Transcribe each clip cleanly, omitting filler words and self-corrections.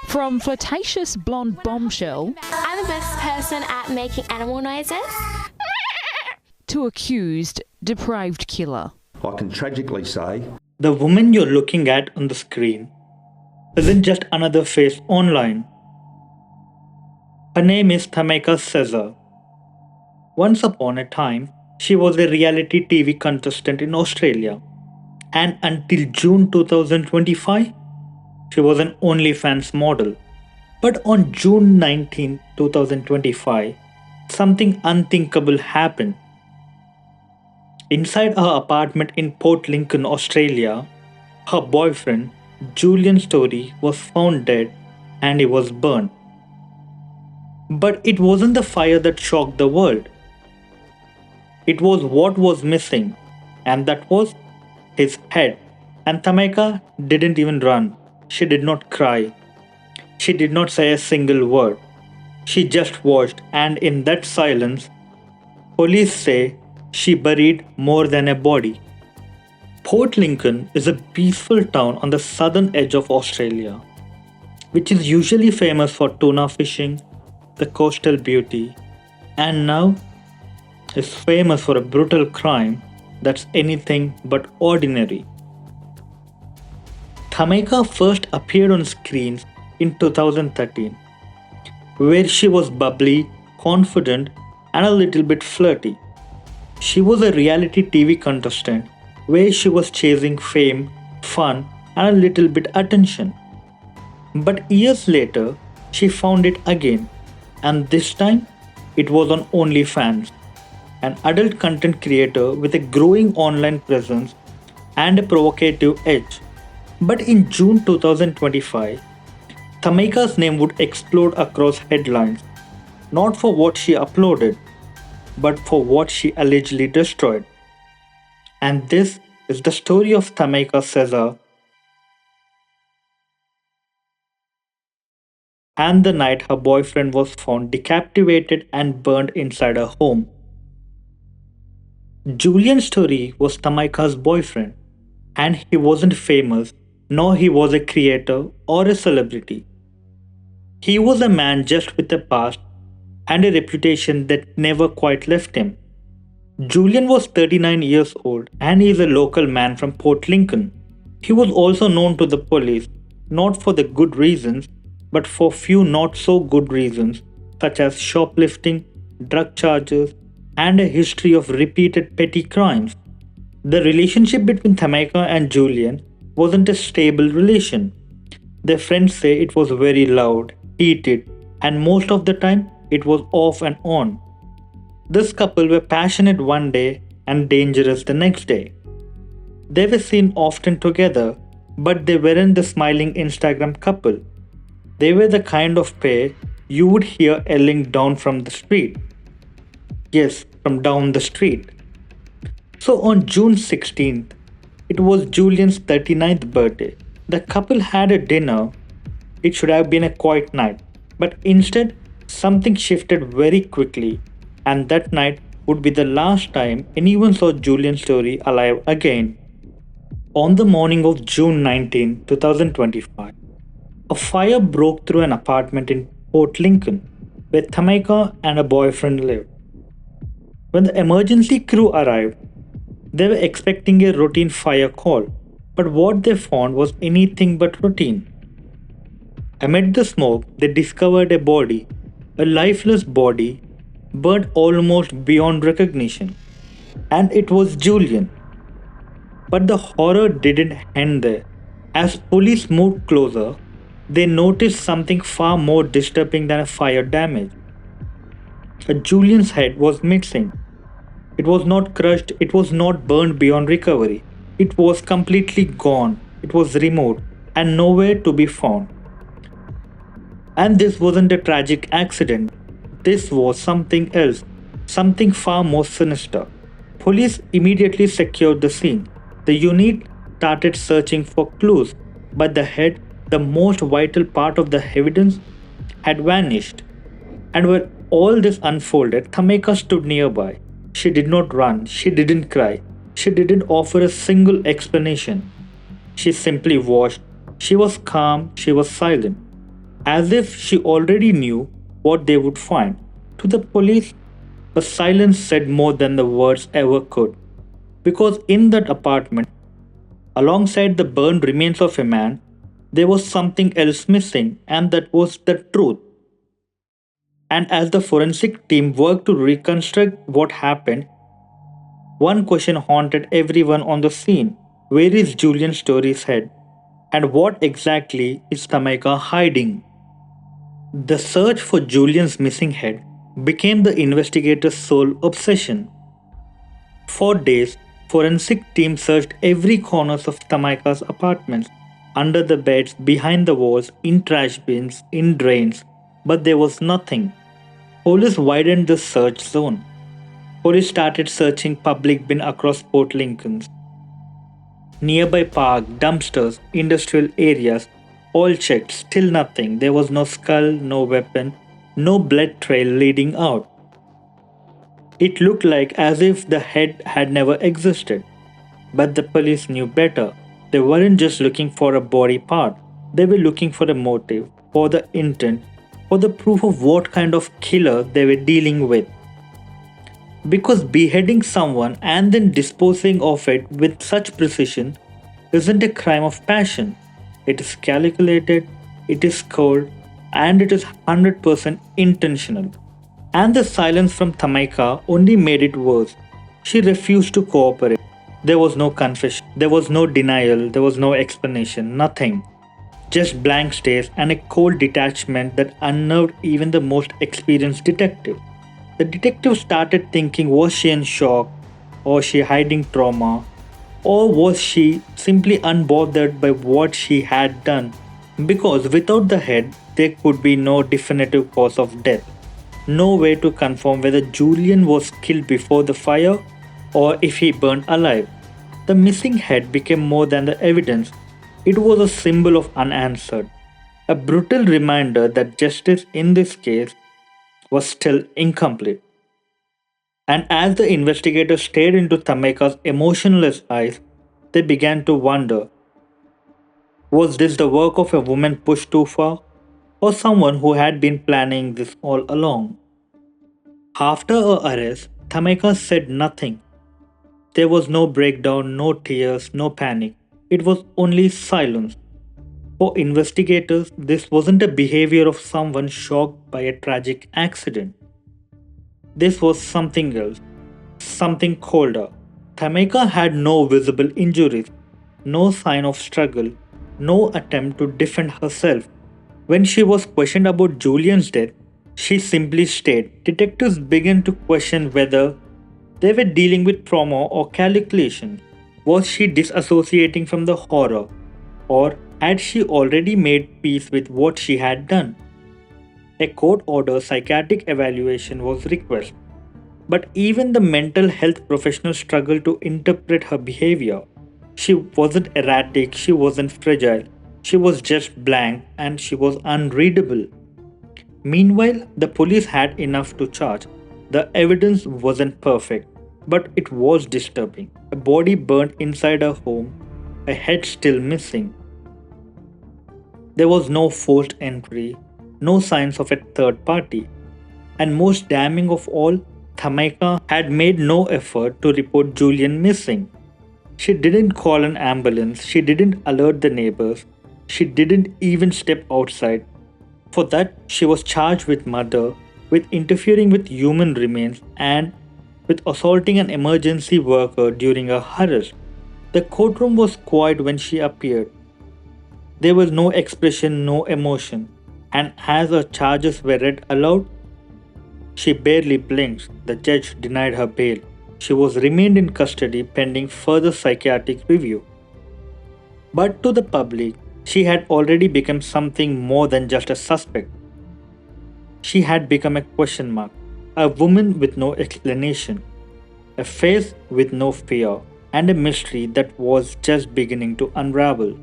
From flirtatious blonde bombshell I'm the best person at making animal noises to accused depraved killer. I can tragically say The woman you're looking at on the screen isn't just another face online. Her name is Tamika Chesser. Once upon a time, she was a reality TV contestant in Australia, and until June 2025, she was an OnlyFans model. But on June 19, 2025, something unthinkable happened. Inside her apartment in Port Lincoln, Australia, her boyfriend, Julian Story, was found dead and he was burned. But it wasn't the fire that shocked the world. It was what was missing, and that was his head. And Tamika didn't even run. She did not cry. She did not say a single word. She just watched, and in that silence, police say she buried more than a body. Port Lincoln is a peaceful town on the southern edge of Australia, which is usually famous for tuna fishing, the coastal beauty, and now is famous for a brutal crime that's anything but ordinary. Tamika first appeared on screens in 2013, where she was bubbly, confident, and a little bit flirty. She was a reality TV contestant where she was chasing fame, fun, and a little bit attention. But years later, she found it again, and this time it was on OnlyFans, an adult content creator with a growing online presence and a provocative edge. But in June 2025, Tamika's name would explode across headlines, not for what she uploaded, but for what she allegedly destroyed. And this is the story of Tamika Chesser and the night her boyfriend was found decapitated and burned inside her home. Julian Story was Tamika's boyfriend, and he wasn't famous, nor he was a creator or a celebrity. He was a man just with a past and a reputation that never quite left him. Julian was 39 years old and he is a local man from Port Lincoln. He was also known to the police, not for the good reasons, but for few not so good reasons, such as shoplifting, drug charges, and a history of repeated petty crimes. The relationship between Tamika and Julian wasn't a stable relation. Their friends say it was very loud, heated, and most of the time it was off and on. This couple were passionate one day and dangerous the next day. They were seen often together, but they weren't the smiling Instagram couple. They were the kind of pair you would hear yelling down from the street. Yes, from down the street. So on June 16th, it was Julian's 39th birthday. The couple had a dinner. It should have been a quiet night, but instead, something shifted very quickly, and that night would be the last time anyone saw Julian Story alive again. On the morning of June 19, 2025, a fire broke through an apartment in Port Lincoln, where Tamika and her boyfriend lived. When the emergency crew arrived, they were expecting a routine fire call, but what they found was anything but routine. Amid the smoke, they discovered a body, a lifeless body, burned almost beyond recognition. And it was Julian. But the horror didn't end there. As police moved closer, they noticed something far more disturbing than a fire damage. Julian's head was missing. It was not crushed, it was not burned beyond recovery. It was completely gone, it was removed, and nowhere to be found. And this wasn't a tragic accident. This was something else, something far more sinister. Police immediately secured the scene. The unit started searching for clues, but the head, the most vital part of the evidence, had vanished. And when all this unfolded, Tamika stood nearby. She did not run, she didn't cry, she didn't offer a single explanation. She simply watched. She was calm, she was silent. as if she already knew what they would find. To the police, the silence said more than the words ever could. Because in that apartment, alongside the burned remains of a man, there was something else missing, and that was the truth. And as the forensic team worked to reconstruct what happened, one question haunted everyone on the scene: where is Julian Story's head? And what exactly is Tamika hiding? The search for Julian's missing head became the investigator's sole obsession. For days, forensic teams searched every corner of Tamika's apartments, under the beds, behind the walls, in trash bins, in drains, but there was nothing. Police widened the search zone. Police started searching public bin across Port Lincolns. Nearby park, dumpsters, industrial areas, all checked, still nothing. There was no skull, no weapon, no blood trail leading out. It looked like as if the head had never existed. But the police knew better. They weren't just looking for a body part, they were looking for a motive, for the intent, for the proof of what kind of killer they were dealing with. Because beheading someone and then disposing of it with such precision isn't a crime of passion. It is calculated, it is cold, and it is 100% intentional. And the silence from Tamika only made it worse. She refused to cooperate. There was no confession, there was no denial, there was no explanation, nothing. Just blank stares and a cold detachment that unnerved even the most experienced detective. The detective started thinking, was she in shock? Was she hiding trauma? Or was she simply unbothered by what she had done? Because without the head, there could be no definitive cause of death. No way to confirm whether Julian was killed before the fire or if he burned alive. The missing head became more than the evidence. It was a symbol of unanswered. A brutal reminder that justice in this case was still incomplete. And as the investigators stared into Tameka's emotionless eyes, they began to wonder, was this the work of a woman pushed too far, or someone who had been planning this all along? After her arrest, Tameka said nothing. There was no breakdown, no tears, no panic. It was only silence. For investigators, this wasn't a behavior of someone shocked by a tragic accident. This was something else, something colder. Tameka had no visible injuries, no sign of struggle, no attempt to defend herself. When she was questioned about Julian's death, she simply stayed. Detectives began to question whether they were dealing with trauma or calculation. Was she disassociating from the horror, or had she already made peace with what she had done? A court-ordered psychiatric evaluation was requested, but even the mental health professionals struggled to interpret her behavior. She wasn't erratic, she wasn't fragile, she was just blank, and she was unreadable. Meanwhile, the police had enough to charge. The evidence wasn't perfect, but it was disturbing. A body burned inside her home, a head still missing. There was no forced entry, no signs of a third party, and most damning of all, Tamika had made no effort to report Julian missing. She didn't call an ambulance, she didn't alert the neighbors, she didn't even step outside. For that, she was charged with murder, with interfering with human remains, and with assaulting an emergency worker during her arrest. The courtroom was quiet when she appeared. There was no expression, no emotion, and as her charges were read aloud, she barely blinked. The judge denied her bail. She was remained in custody pending further psychiatric review. But to the public, she had already become something more than just a suspect. She had become a question mark, a woman with no explanation, a face with no fear, and a mystery that was just beginning to unravel.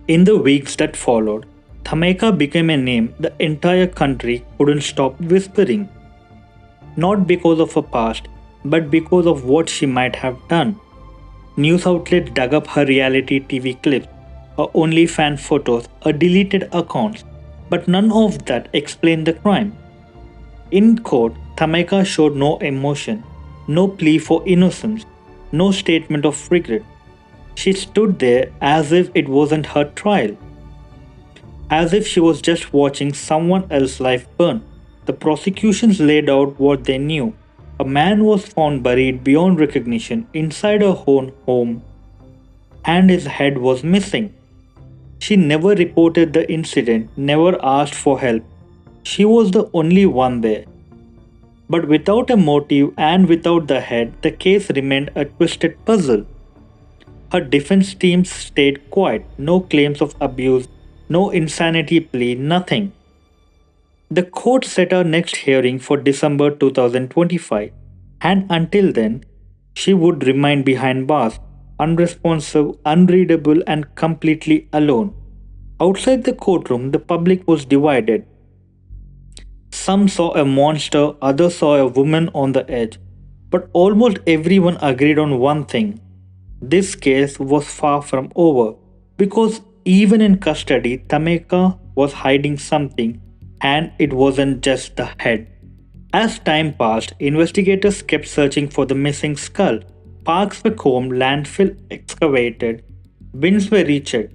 In the weeks that followed, Tamika became a name the entire country couldn't stop whispering. Not because of her past, but because of what she might have done. News outlets dug up her reality TV clips, her OnlyFans photos, her deleted accounts. But none of that explained the crime. In court, Tamika showed no emotion, no plea for innocence, no statement of regret. She stood there as if it wasn't her trial, as if she was just watching someone else's life burn. The prosecutions laid out what they knew. A man was found buried beyond recognition inside her own home, and his head was missing. She never reported the incident, never asked for help. She was the only one there. But without a motive and without the head, the case remained a twisted puzzle. Her defense team stayed quiet, no claims of abuse, no insanity plea, nothing. The court set her next hearing for December 2025, and until then, she would remain behind bars, unresponsive, unreadable, and completely alone. Outside the courtroom, the public was divided. Some saw a monster, others saw a woman on the edge. But almost everyone agreed on one thing: this case was far from over, because even in custody, Tameka was hiding something, and it wasn't just the head. As time passed, investigators kept searching for the missing skull. Parks were combed, landfill excavated, bins were rechecked,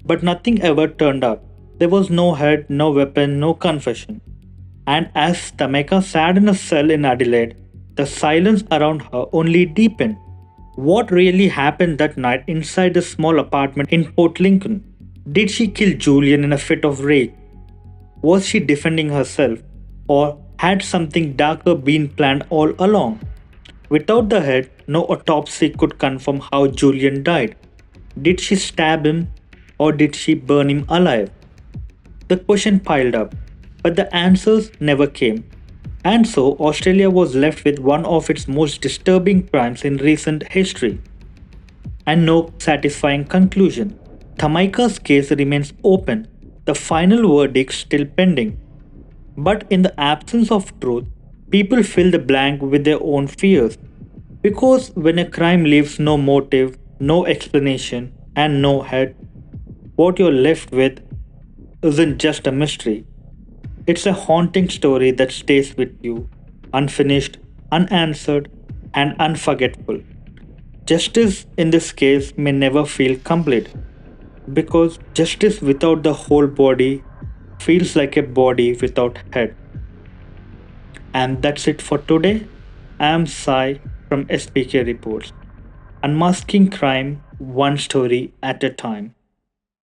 but nothing ever turned up. There was no head, no weapon, no confession. And as Tameka sat in a cell in Adelaide, the silence around her only deepened. What really happened that night inside the small apartment in Port Lincoln? Did she kill Julian in a fit of rage? Was she defending herself? Or had something darker been planned all along? Without the head, no autopsy could confirm how Julian died. Did she stab him or did she burn him alive? The question piled up, but the answers never came. And so Australia was left with one of its most disturbing crimes in recent history, and no satisfying conclusion. Tamika's case remains open, the final verdict still pending. But in the absence of truth, people fill the blank with their own fears. Because when a crime leaves no motive, no explanation, and no head, what you're left with isn't just a mystery. It's a haunting story that stays with you, unfinished, unanswered, and unforgettable. Justice in this case may never feel complete, because justice without the whole body feels like a body without head. And that's it for today. I am Sai from SPK Reports, unmasking crime one story at a time.